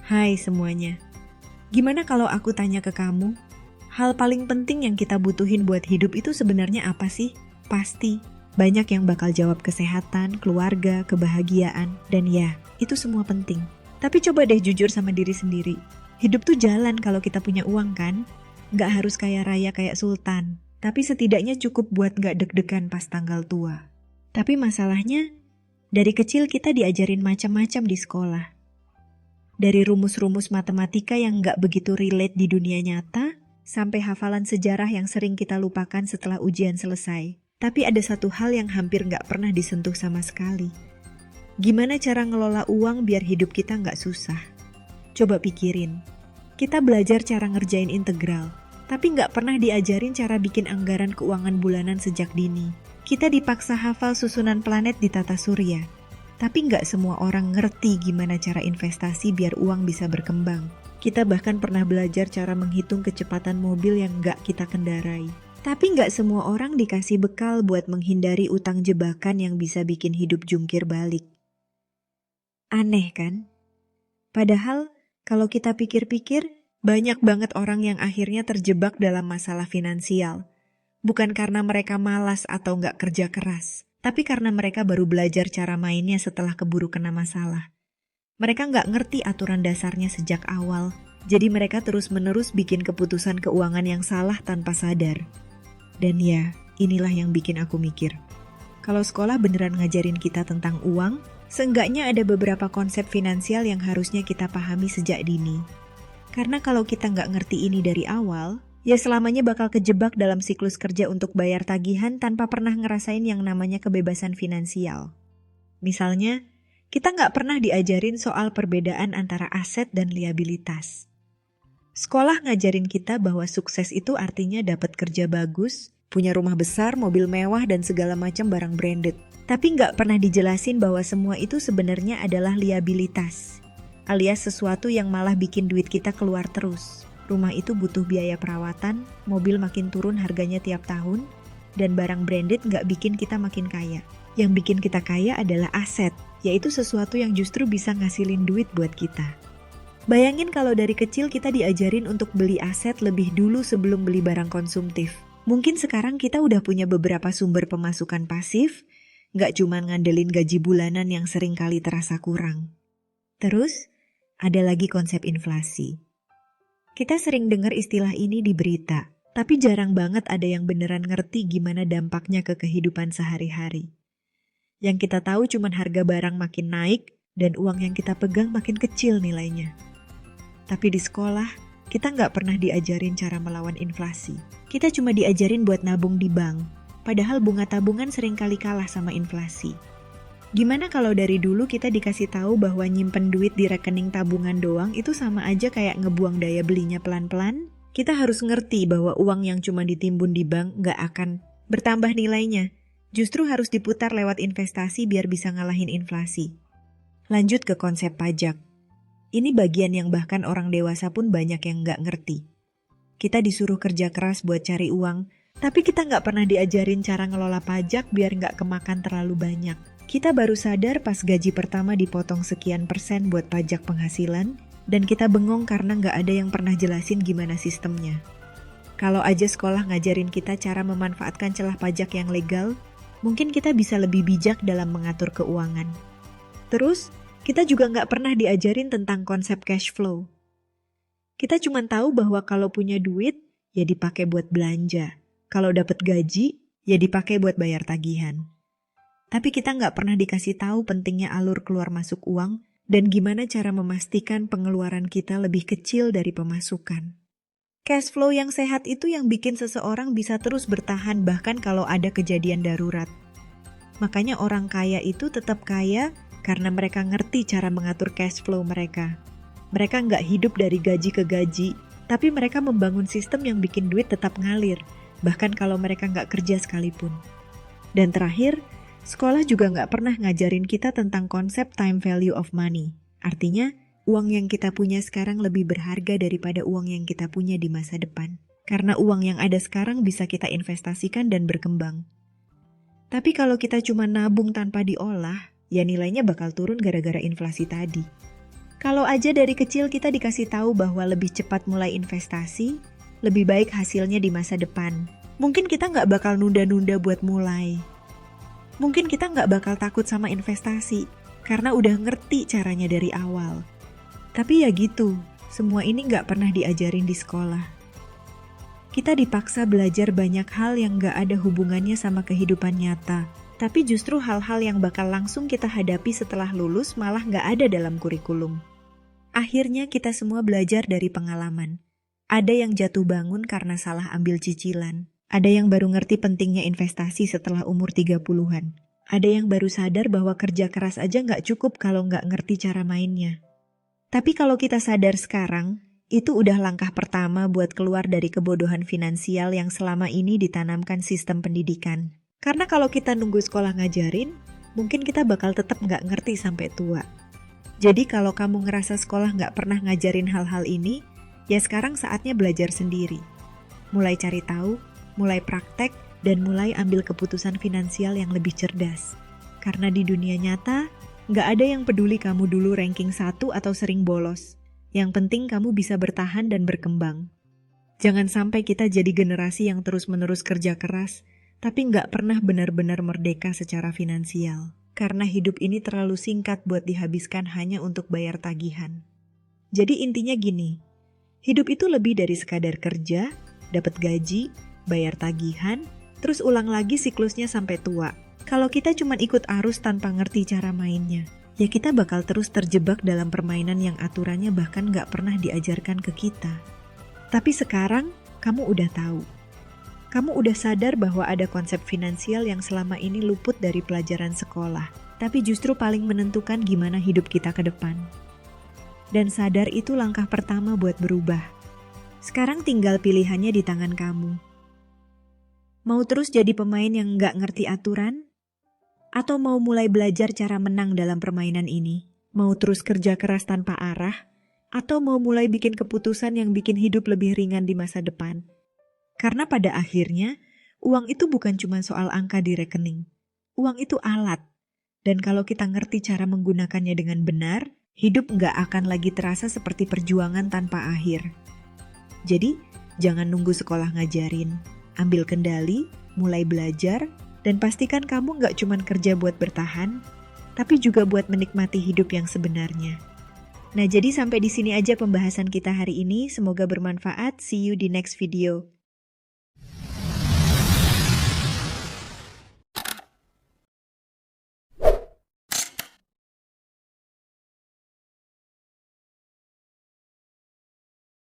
Hai semuanya. Gimana kalau aku tanya ke kamu? Hal paling penting yang kita butuhin buat hidup itu sebenarnya apa sih? Pasti banyak yang bakal jawab kesehatan, keluarga, kebahagiaan, dan ya, itu semua penting. Tapi coba deh jujur sama diri sendiri. Hidup tuh jalan kalau kita punya uang kan? Nggak harus kaya raya kayak sultan. Tapi setidaknya cukup buat nggak deg-degan pas tanggal tua. Tapi masalahnya, dari kecil kita diajarin macam-macam di sekolah. Dari rumus-rumus matematika yang nggak begitu relate di dunia nyata, sampai hafalan sejarah yang sering kita lupakan setelah ujian selesai. Tapi ada satu hal yang hampir nggak pernah disentuh sama sekali. Gimana cara ngelola uang biar hidup kita nggak susah? Coba pikirin. Kita belajar cara ngerjain integral, tapi nggak pernah diajarin cara bikin anggaran keuangan bulanan sejak dini. Kita dipaksa hafal susunan planet di tata surya. Tapi nggak semua orang ngerti gimana cara investasi biar uang bisa berkembang. Kita bahkan pernah belajar cara menghitung kecepatan mobil yang nggak kita kendarai. Tapi nggak semua orang dikasih bekal buat menghindari utang jebakan yang bisa bikin hidup jungkir balik. Aneh kan? Padahal kalau kita pikir-pikir, banyak banget orang yang akhirnya terjebak dalam masalah finansial. Bukan karena mereka malas atau nggak kerja keras. Tapi karena mereka baru belajar cara mainnya setelah keburu kena masalah. Mereka nggak ngerti aturan dasarnya sejak awal, jadi mereka terus-menerus bikin keputusan keuangan yang salah tanpa sadar. Dan ya, inilah yang bikin aku mikir. Kalau sekolah beneran ngajarin kita tentang uang, seenggaknya ada beberapa konsep finansial yang harusnya kita pahami sejak dini. Karena kalau kita nggak ngerti ini dari awal, ya selamanya bakal kejebak dalam siklus kerja untuk bayar tagihan tanpa pernah ngerasain yang namanya kebebasan finansial. Misalnya, kita nggak pernah diajarin soal perbedaan antara aset dan liabilitas. Sekolah ngajarin kita bahwa sukses itu artinya dapat kerja bagus, punya rumah besar, mobil mewah, dan segala macam barang branded. Tapi nggak pernah dijelasin bahwa semua itu sebenarnya adalah liabilitas, alias sesuatu yang malah bikin duit kita keluar terus. Rumah itu butuh biaya perawatan, mobil makin turun harganya tiap tahun, dan barang branded nggak bikin kita makin kaya. Yang bikin kita kaya adalah aset, yaitu sesuatu yang justru bisa ngasilin duit buat kita. Bayangin kalau dari kecil kita diajarin untuk beli aset lebih dulu sebelum beli barang konsumtif. Mungkin sekarang kita udah punya beberapa sumber pemasukan pasif, nggak cuma ngandelin gaji bulanan yang sering kali terasa kurang. Terus, ada lagi konsep inflasi. Kita sering dengar istilah ini di berita, tapi jarang banget ada yang beneran ngerti gimana dampaknya ke kehidupan sehari-hari. Yang kita tahu cuma harga barang makin naik dan uang yang kita pegang makin kecil nilainya. Tapi di sekolah, kita nggak pernah diajarin cara melawan inflasi. Kita cuma diajarin buat nabung di bank, padahal bunga tabungan sering kali kalah sama inflasi. Gimana kalau dari dulu kita dikasih tahu bahwa nyimpen duit di rekening tabungan doang itu sama aja kayak ngebuang daya belinya pelan-pelan? Kita harus ngerti bahwa uang yang cuma ditimbun di bank nggak akan bertambah nilainya. Justru harus diputar lewat investasi biar bisa ngalahin inflasi. Lanjut ke konsep pajak. Ini bagian yang bahkan orang dewasa pun banyak yang nggak ngerti. Kita disuruh kerja keras buat cari uang, tapi kita nggak pernah diajarin cara ngelola pajak biar nggak kemakan terlalu banyak. Kita baru sadar pas gaji pertama dipotong sekian persen buat pajak penghasilan, dan kita bengong karena nggak ada yang pernah jelasin gimana sistemnya. Kalau aja sekolah ngajarin kita cara memanfaatkan celah pajak yang legal, mungkin kita bisa lebih bijak dalam mengatur keuangan. Terus, kita juga nggak pernah diajarin tentang konsep cash flow. Kita cuma tahu bahwa kalau punya duit, ya dipakai buat belanja. Kalau dapat gaji, ya dipakai buat bayar tagihan. Tapi kita nggak pernah dikasih tahu pentingnya alur keluar masuk uang dan gimana cara memastikan pengeluaran kita lebih kecil dari pemasukan. Cash flow yang sehat itu yang bikin seseorang bisa terus bertahan bahkan kalau ada kejadian darurat. Makanya orang kaya itu tetap kaya karena mereka ngerti cara mengatur cash flow mereka. Mereka nggak hidup dari gaji ke gaji, tapi mereka membangun sistem yang bikin duit tetap ngalir, bahkan kalau mereka nggak kerja sekalipun. Dan terakhir, sekolah juga nggak pernah ngajarin kita tentang konsep time value of money. Artinya, uang yang kita punya sekarang lebih berharga daripada uang yang kita punya di masa depan. Karena uang yang ada sekarang bisa kita investasikan dan berkembang. Tapi kalau kita cuma nabung tanpa diolah, ya nilainya bakal turun gara-gara inflasi tadi. Kalau aja dari kecil kita dikasih tahu bahwa lebih cepat mulai investasi, lebih baik hasilnya di masa depan. Mungkin kita nggak bakal nunda-nunda buat mulai. Mungkin kita nggak bakal takut sama investasi, karena udah ngerti caranya dari awal. Tapi ya gitu, semua ini nggak pernah diajarin di sekolah. Kita dipaksa belajar banyak hal yang nggak ada hubungannya sama kehidupan nyata. Tapi justru hal-hal yang bakal langsung kita hadapi setelah lulus malah nggak ada dalam kurikulum. Akhirnya kita semua belajar dari pengalaman. Ada yang jatuh bangun karena salah ambil cicilan. Ada yang baru ngerti pentingnya investasi setelah umur 30-an. Ada yang baru sadar bahwa kerja keras aja nggak cukup kalau nggak ngerti cara mainnya. Tapi kalau kita sadar sekarang, itu udah langkah pertama buat keluar dari kebodohan finansial yang selama ini ditanamkan sistem pendidikan. Karena kalau kita nunggu sekolah ngajarin, mungkin kita bakal tetap nggak ngerti sampai tua. Jadi kalau kamu ngerasa sekolah nggak pernah ngajarin hal-hal ini, ya sekarang saatnya belajar sendiri. Mulai cari tahu, mulai praktek, dan mulai ambil keputusan finansial yang lebih cerdas. Karena di dunia nyata, nggak ada yang peduli kamu dulu ranking 1 atau sering bolos. Yang penting kamu bisa bertahan dan berkembang. Jangan sampai kita jadi generasi yang terus-menerus kerja keras, tapi nggak pernah benar-benar merdeka secara finansial. Karena hidup ini terlalu singkat buat dihabiskan hanya untuk bayar tagihan. Jadi intinya gini, hidup itu lebih dari sekadar kerja, dapat gaji, bayar tagihan, terus ulang lagi siklusnya sampai tua. Kalau kita cuma ikut arus tanpa ngerti cara mainnya, ya kita bakal terus terjebak dalam permainan yang aturannya bahkan gak pernah diajarkan ke kita. Tapi sekarang, kamu udah tahu. Kamu udah sadar bahwa ada konsep finansial yang selama ini luput dari pelajaran sekolah, tapi justru paling menentukan gimana hidup kita ke depan. Dan sadar itu langkah pertama buat berubah. Sekarang tinggal pilihannya di tangan kamu. Mau terus jadi pemain yang gak ngerti aturan? Atau mau mulai belajar cara menang dalam permainan ini? Mau terus kerja keras tanpa arah? Atau mau mulai bikin keputusan yang bikin hidup lebih ringan di masa depan? Karena pada akhirnya, uang itu bukan cuma soal angka di rekening. Uang itu alat. Dan kalau kita ngerti cara menggunakannya dengan benar, hidup nggak akan lagi terasa seperti perjuangan tanpa akhir. Jadi, jangan nunggu sekolah ngajarin. Ambil kendali, mulai belajar, dan pastikan kamu nggak cuma kerja buat bertahan, tapi juga buat menikmati hidup yang sebenarnya. Nah, jadi sampai di sini aja pembahasan kita hari ini. Semoga bermanfaat. See you di next video.